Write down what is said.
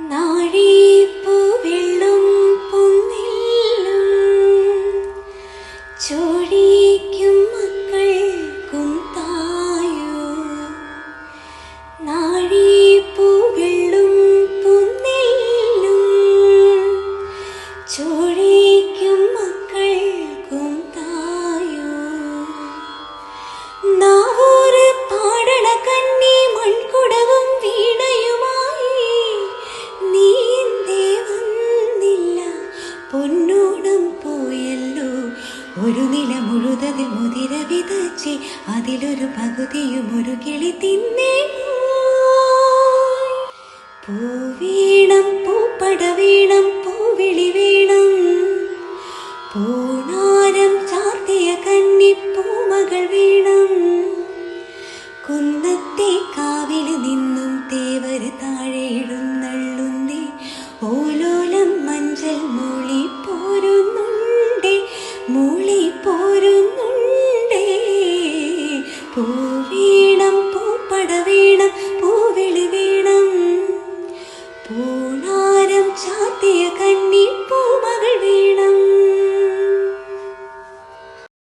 നാഴിപ്പൂവെള്ളും പൊന്നിലും ചോടിക്കും മക്കൾക്കും തായോ. നാഴിപ്പൂവെള്ളും പൊന്നിലും ചോടിക്കും മക്കൾക്കും തായോ. നാവൂര് പാടണ കന്നി മൺകുടവും വീണയുമായി നീ എന്തേ വന്നില്ല? പൊന്നോണം പോയല്ലോ. ഒരു നില മുഴുതതിൽ മുതിര വിതച്ചേ, അതിലൊരു പകുതിയും ഒരു കിളി തിന്നേ. പൂവീണം പൂപ്പട വീണം പൂവിളി വീണം പൂണാരം ചാർത്തിയ കന്നി പൂമകൾ വീണം.